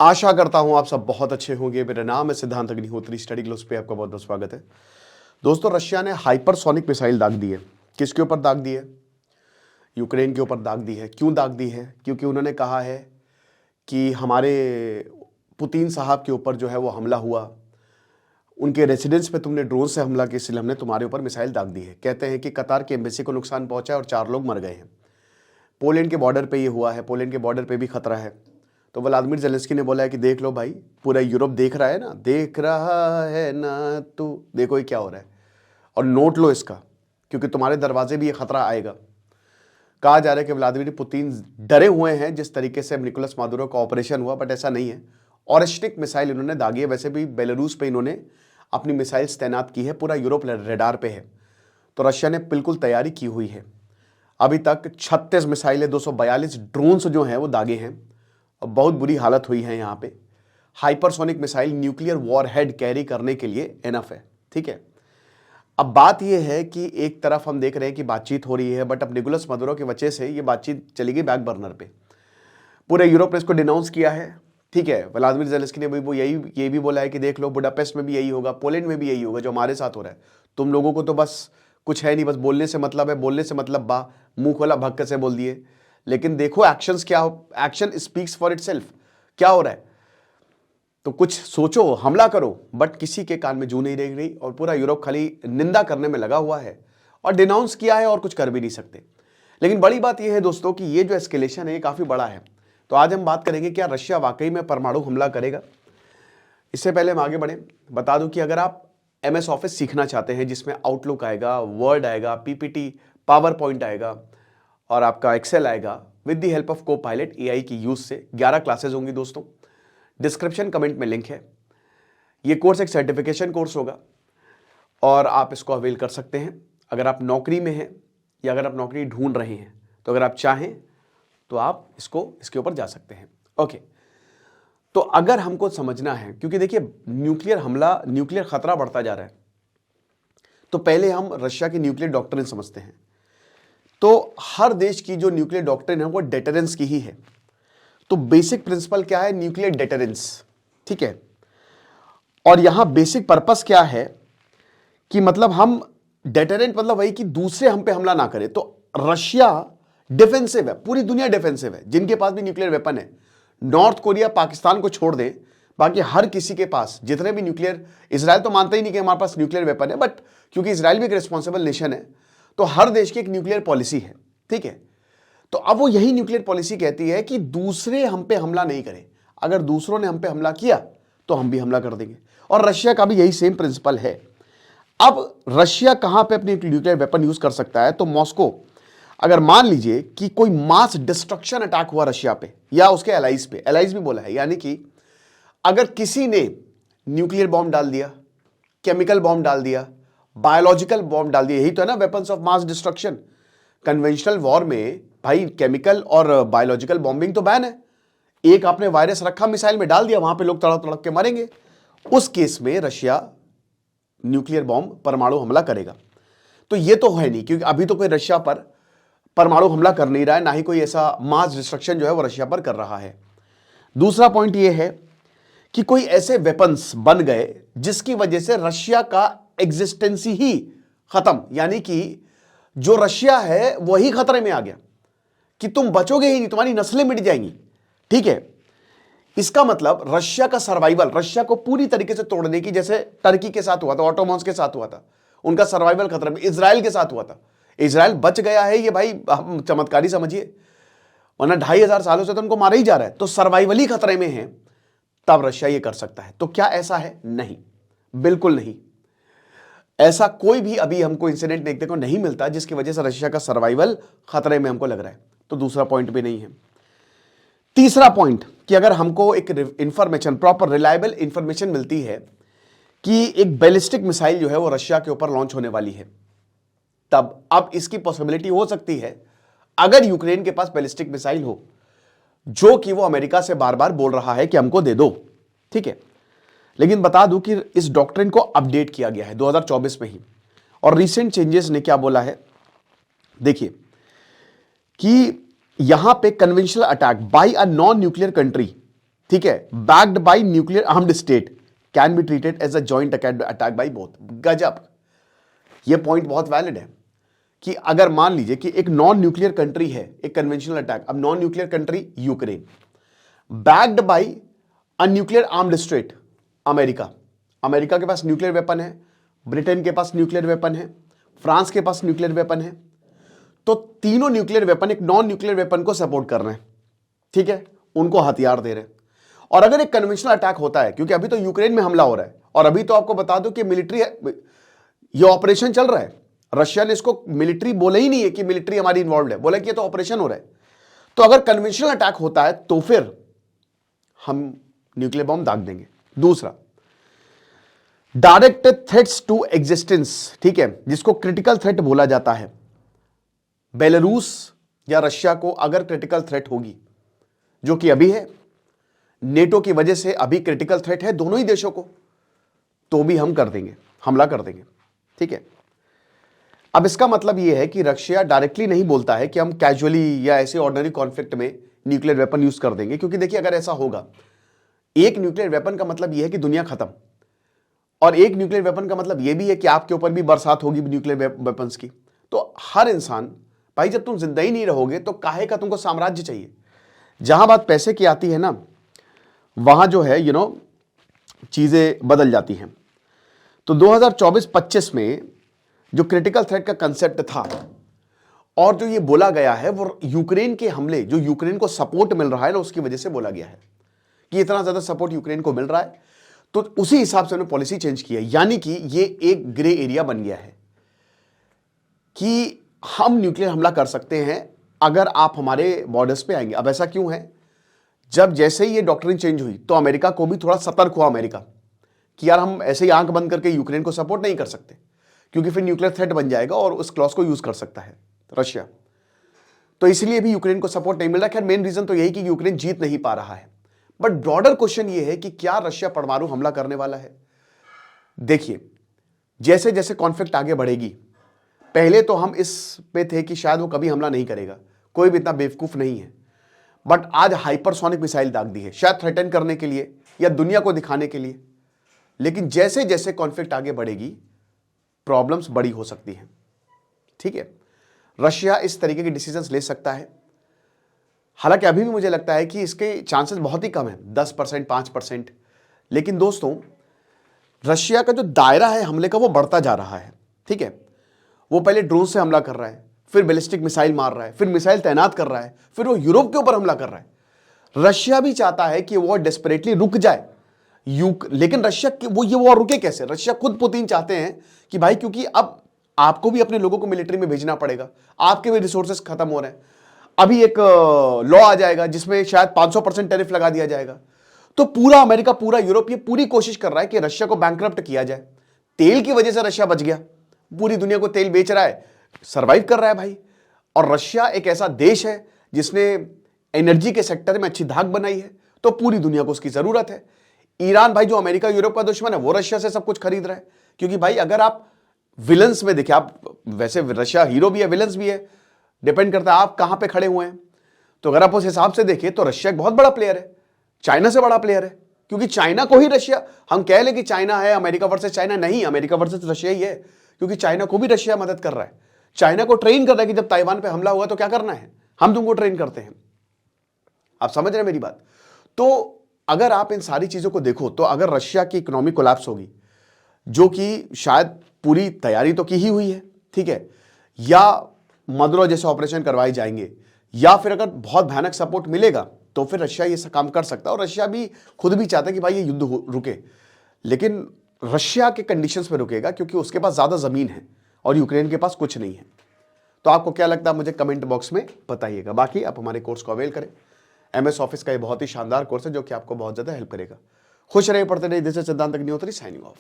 आशा करता हूं आप सब बहुत अच्छे होंगे। मेरा नाम है सिद्धांत अग्निहोत्री। स्टडी ग्लोस पे आपका बहुत बहुत स्वागत है। दोस्तों, रशिया ने हाइपरसोनिक मिसाइल दाग दी है। किसके ऊपर दाग दी है? यूक्रेन के ऊपर दाग दी है। क्यों दाग दी है? क्योंकि उन्होंने कहा है कि हमारे पुतिन साहब के ऊपर जो है वो हमला हुआ, उनके रेसिडेंस पे तुमने ड्रोन से हमला किया, इसलिए हमने तुम्हारे ऊपर मिसाइल दाग दी है। कहते हैं कि कतार के एम्बेसी को नुकसान पहुंचा है और 4 लोग मर गए हैं। पोलैंड के बॉर्डर पे ये हुआ है। पोलैंड के बॉर्डर पे भी खतरा है। तो व्लादिमीर ज़ेलेंस्की ने बोला है कि देख लो भाई, पूरा यूरोप देख रहा है ना, देख रहा है ना, तू देखो ये क्या हो रहा है और नोट लो इसका, क्योंकि तुम्हारे दरवाजे भी ये खतरा आएगा। कहा जा रहा है कि व्लादिमीर पुतिन डरे हुए हैं जिस तरीके से निकोलस मादुरो का ऑपरेशन हुआ, बट ऐसा नहीं है। ऑरेस्टिक मिसाइल इन्होंने दागी है। वैसे भी बेलारूस पे इन्होंने अपनी मिसाइल्स तैनात की है। पूरा यूरोप रेडार पे है। तो रशिया ने बिल्कुल तैयारी की हुई है। अभी तक 36 मिसाइलें, 242 ड्रोन्स जो हैं वो दागे हैं। बहुत बुरी हालत हुई है यहाँ पे। Hypersonic missile nuclear warhead carry करने के लिए एनफ है। ठीक है, अब बात यह है कि एक तरफ हम देख रहे हैं कि बातचीत हो रही है, बट अब निकोलस मादुरो की वजह से ये बातचीत चली गई बैक बर्नर पे। पूरे यूरोप ने इसको डिनाउंस किया है। ठीक है, व्लादिमीर ज़ेलेंस्की ने भी वो ये भी बोला है कि देख लो, बुडापेस्ट में भी यही होगा, पोलैंड में भी यही होगा जो हमारे साथ हो रहा है। तुम लोगों को तो बस कुछ है नहीं, बस बोलने से मतलब है, बोलने से मतलब बा, मुंह खोला भक्क से बोल दिए। लेकिन देखो एक्शंस क्या हो, एक्शन स्पीक्स फॉर इटसेल्फ। क्या हो रहा है? तो कुछ सोचो, हमला करो, बट किसी के कान में जू नहीं रह रही और पूरा यूरोप खाली निंदा करने में लगा हुआ है और डिनाउंस किया है और कुछ कर भी नहीं सकते। लेकिन बड़ी बात यह है दोस्तों कि ये जो एस्केलेशन है ये काफी बड़ा है। तो आज हम बात करेंगे क्या रशिया वाकई में परमाणु हमला करेगा। इससे पहले हम आगे बढ़े, बता दूं कि अगर आप MS ऑफिस सीखना चाहते हैं जिसमें आउटलुक आएगा, वर्ड आएगा, PPT, पावर पॉइंट आएगा और आपका एक्सेल आएगा with the help of Copilot AI की यूज से, 11 क्लासेस होंगी दोस्तों। डिस्क्रिप्शन कमेंट में लिंक है। ये कोर्स एक सर्टिफिकेशन कोर्स होगा और आप इसको अवेल कर सकते हैं अगर आप नौकरी में हैं या अगर आप नौकरी ढूंढ रहे हैं। तो अगर आप चाहें तो आप इसके ऊपर जा सकते हैं। ओके, तो अगर हमको समझना है, क्योंकि देखिए न्यूक्लियर हमला, न्यूक्लियर खतरा बढ़ता जा रहा है, तो पहले हम रशिया की न्यूक्लियर डॉक्ट्रिन समझते हैं। तो हर देश की जो न्यूक्लियर डॉक्ट्रिन है वो डेटरेंस की ही है। तो बेसिक प्रिंसिपल क्या है? Nuclear deterrence. ठीक है, और यहां बेसिक पर्पस क्या है कि मतलब हम डेटरेंट मतलब वही कि दूसरे हम पे हमला ना करे। तो रशिया डिफेंसिव है, पूरी दुनिया डिफेंसिव है जिनके पास भी न्यूक्लियर वेपन है। नॉर्थ कोरिया, पाकिस्तान को छोड़ दें, बाकी हर किसी के पास जितने भी न्यूक्लियर, इजराइल तो मानता ही नहीं कि हमारे पास न्यूक्लियर वेपन है, बट क्योंकि इजराइल भी एक रिस्पॉन्सिबल नेशन है, तो हर देश की एक न्यूक्लियर पॉलिसी है। ठीक है, तो अब वो यही न्यूक्लियर पॉलिसी कहती है कि दूसरे हम पे हमला नहीं करें। अगर दूसरों ने हम पे हमला किया तो हम भी हमला कर देंगे। और रशिया का भी यही सेम प्रिंसिपल है। अब रशिया कहां पे अपनी न्यूक्लियर वेपन यूज कर सकता है? तो मॉस्को, अगर मान लीजिए कि कोई मास डिस्ट्रक्शन अटैक हुआ रशिया पे या उसके एलाइज पे, एलाइज भी बोला है, यानी कि अगर किसी ने न्यूक्लियर बॉम्ब डाल दिया, केमिकल बॉम्ब डाल दिया, बायोलॉजिकल बॉम्ब डाल दिया, यही तो है ना weapons of mass destruction. Conventional war में भाई केमिकल और बायोलॉजिकल बॉम्बिंग तो बैन है। एक आपने वायरस रखा, मिसाइल में डाल दिया, वहां पे लोग तड़प तड़प के मरेंगे। उस केस में रशिया न्यूक्लियर बॉम्ब, परमाणु हमला करेगा। तो ये तो है नहीं, क्योंकि अभी तो कोई रशिया पर परमाणु हमला कर नहीं रहा है, ना ही कोई ऐसा मास डिस्ट्रक्शन जो है वो रशिया पर कर रहा है। दूसरा पॉइंट ये है कि कोई ऐसे वेपन्स बन गए जिसकी वजह से रशिया का एग्जिस्टेंस ही खत्म, यानी कि जो रशिया है वही खतरे में आ गया कि तुम बचोगे ही नहीं, तुम्हारी नस्लें मिट जाएंगी। ठीक है, इसका मतलब रशिया का सर्वाइवल, रशिया को पूरी तरीके से तोड़ने की, जैसे टर्की के साथ हुआ था, ऑटोमन्स के साथ हुआ था, उनका सर्वाइवल खतरे में, इजराइल के साथ हुआ था। इजराइल बच गया है, ये भाई चमत्कारी समझिए, वरना 2500 सालों से तो उनको मारा ही जा रहा है। तो सर्वाइवल ही खतरे में है, तब रशिया ये कर सकता है। तो क्या ऐसा है? नहीं, बिल्कुल नहीं। ऐसा कोई भी अभी हमको इंसिडेंट देखने को नहीं मिलता जिसकी वजह से रशिया का सर्वाइवल खतरे में हमको लग रहा है। तो दूसरा पॉइंट भी नहीं है। तीसरा पॉइंट कि अगर हमको एक इंफॉर्मेशन, प्रॉपर रिलायबल इंफॉर्मेशन मिलती है कि एक बैलिस्टिक मिसाइल जो है वो रशिया के ऊपर लॉन्च होने वाली है, तब अब इसकी पॉसिबिलिटी हो सकती है अगर यूक्रेन के पास बैलिस्टिक मिसाइल हो, जो कि वो अमेरिका से बार बार बोल रहा है कि हमको दे दो। ठीक है, लेकिन बता दूं कि इस डॉक्ट्रिन को अपडेट किया गया है 2024 में ही, और रीसेंट चेंजेस ने क्या बोला है देखिए कि यहां पे conventional attack by a non nuclear country, ठीक है, backed by nuclear armed state can be treated as a joint attack by both. गजब, ये पॉइंट बहुत वैलिड है कि अगर मान लीजिए कि एक नॉन न्यूक्लियर कंट्री है, एक कन्वेंशनल अटैक, अब non nuclear country Ukraine, backed by a nuclear armed state America, America के पास न्यूक्लियर वेपन है, ब्रिटेन के पास न्यूक्लियर वेपन है, फ्रांस के पास न्यूक्लियर वेपन है, तो तीनों न्यूक्लियर वेपन एक नॉन न्यूक्लियर वेपन को सपोर्ट कर रहे हैं, ठीक है, उनको हथियार दे रहे हैं। और अगर एक कन्वेंशनल अटैक होता है, क्योंकि अभी तो यूक्रेन में हमला हो रहा है, और अभी तो आपको बता दो कि मिलिट्री ये ऑपरेशन चल रहा है, रशिया ने इसको मिलिट्री बोला ही नहीं है कि मिलिट्री हमारी इन्वॉल्व है, बोला कि ये तो ऑपरेशन हो रहा है। तो अगर कन्वेंशनल अटैक होता है तो फिर हम न्यूक्लियर बॉम्ब दाग देंगे। दूसरा, डायरेक्ट थ्रेट्स टू एग्जिस्टेंस, ठीक है, जिसको क्रिटिकल थ्रेट बोला जाता है। बेलारूस या रशिया को अगर क्रिटिकल थ्रेट होगी, जो कि अभी है, नेटो की वजह से अभी क्रिटिकल थ्रेट है दोनों ही देशों को, तो भी हम कर देंगे, हमला कर देंगे, ठीक है। अब इसका मतलब यह है कि रशिया डायरेक्टली नहीं बोलता है कि हम कैजुअली या ऐसे ऑर्डिनरी कॉन्फ्लिक्ट में न्यूक्लियर वेपन यूज कर देंगे, क्योंकि देखिए अगर ऐसा होगा, एक न्यूक्लियर वेपन का मतलब यह है कि दुनिया खत्म, और एक न्यूक्लियर वेपन का मतलब यह भी है कि आपके ऊपर भी बरसात होगी न्यूक्लियर वेपन्स की। तो हर इंसान, भाई जब तुम जिंदा ही नहीं रहोगे तो काहे का तुमको साम्राज्य चाहिए। जहां बात पैसे की आती है ना, वहां जो है चीजें बदल जाती हैं। तो 2024-25 में जो क्रिटिकल थ्रेट का कंसेप्ट था और जो ये बोला गया है, वो यूक्रेन के हमले, जो यूक्रेन को सपोर्ट मिल रहा है ना, उसकी वजह से बोला गया है कि इतना ज्यादा सपोर्ट यूक्रेन को मिल रहा है, तो उसी हिसाब से उन्होंने पॉलिसी चेंज की है। यानी कि ये एक ग्रे एरिया बन गया है कि हम न्यूक्लियर हमला कर सकते हैं अगर आप हमारे बॉर्डर्स पे आएंगे। अब ऐसा क्यों है, जब जैसे ही ये डॉक्ट्रिन चेंज हुई तो अमेरिका को भी थोड़ा सतर्क हुआ अमेरिका कि यार हम ऐसे ही आंख बंद करके यूक्रेन को सपोर्ट नहीं कर सकते, क्योंकि फिर न्यूक्लियर थ्रेट बन जाएगा और उस क्लॉज को यूज कर सकता है रशिया। तो इसलिए भी यूक्रेन को सपोर्ट नहीं मिल रहा। खैर मेन रीजन तो यही कि यूक्रेन जीत नहीं पा रहा है। बट ब्रॉडर क्वेश्चन ये है कि क्या रशिया परमाणु हमला करने वाला है। देखिए जैसे जैसे कॉन्फ्लिक्ट आगे बढ़ेगी, पहले तो हम इस पे थे कि शायद वो कभी हमला नहीं करेगा, कोई भी इतना बेवकूफ नहीं है, बट आज हाइपरसोनिक मिसाइल दाग दी है, शायद थ्रेटन करने के लिए या दुनिया को दिखाने के लिए। लेकिन जैसे जैसे कॉन्फ्लिक्ट आगे बढ़ेगी प्रॉब्लम्स बड़ी हो सकती हैं, ठीक है। रशिया इस तरीके के डिसीजंस ले सकता है। हालांकि अभी भी मुझे लगता है कि इसके चांसेस बहुत ही कम है, 10%, 5%। लेकिन दोस्तों रशिया का जो दायरा है हमले का वो बढ़ता जा रहा है, ठीक है। वो पहले ड्रोन से हमला कर रहा है, फिर बैलिस्टिक मिसाइल मार रहा है, फिर मिसाइल तैनात कर रहा है, फिर वो यूरोप के ऊपर हमला कर रहा है। रशिया भी चाहता है कि वो डेस्परेटली रुक जाए, लेकिन रशिया वो ये वॉर रुके कैसे। रशिया खुद पुतिन चाहते हैं कि भाई क्योंकि अब आपको भी अपने लोगों को मिलिट्री में भेजना पड़ेगा, आपके भी रिसोर्सेस खत्म हो रहे हैं। अभी एक लॉ आ जाएगा जिसमें शायद 500% टैरिफ लगा दिया जाएगा। तो पूरा अमेरिका, पूरा यूरोप ये पूरी कोशिश कर रहा है कि रशिया को बैंकरप्ट किया जाए। तेल की वजह से रशिया बच गया, पूरी दुनिया को तेल बेच रहा है, सर्वाइव कर रहा है भाई। और रशिया एक ऐसा देश है जिसने एनर्जी के सेक्टर में अच्छी धाक बनाई है, तो पूरी दुनिया को उसकी जरूरत है। ईरान भाई जो अमेरिका यूरोप का दुश्मन है, वो रशिया से सब कुछ खरीद रहा है। क्योंकि भाई अगर आप विलन्स में देखिए, आप वैसे रशिया हीरो भी है, विलन्स भी है, डिपेंड करता है आप कहां पे खड़े हुए हैं। तो अगर आप उस हिसाब से देखिए तो रशिया एक बहुत बड़ा प्लेयर है, चाइना से बड़ा प्लेयर है। क्योंकि चाइना को ही रशिया, हम कह लें कि चाइना है अमेरिका वर्सेस चाइना, नहीं, अमेरिका वर्सेस रशिया ही है। क्योंकि चाइना को भी रशिया मदद कर रहा है, चाइना को ट्रेन कर रहा है कि जब ताइवान पे हमला हुआ तो क्या करना है, हम तुमको ट्रेन करते हैं। आप समझ रहे हैं मेरी बात। तो अगर आप इन सारी चीजों को देखो, तो अगर रशिया की इकोनॉमी कोलैप्स होगी, जो कि शायद पूरी तैयारी तो की ही हुई है, ठीक है, या मदुरो जैसे ऑपरेशन करवाए जाएंगे, या फिर अगर बहुत भयानक सपोर्ट मिलेगा तो फिर रशिया ये काम कर सकता है। और रशिया भी खुद भी चाहता है कि भाई ये युद्ध रुके, लेकिन रशिया के कंडीशंस पे रुकेगा क्योंकि उसके पास ज्यादा जमीन है और यूक्रेन के पास कुछ नहीं है। तो आपको क्या लगता है मुझे कमेंट बॉक्स में बताइएगा। बाकी आप हमारे कोर्स को अवेल करें। MS ऑफिस का ये बहुत ही शानदार कोर्स है जो कि आपको बहुत ज्यादा हेल्प करेगा। खुश रहिए, पढ़ते रहिए। दिस इज सिद्धांत अग्निहोत्री साइनिंग ऑफ।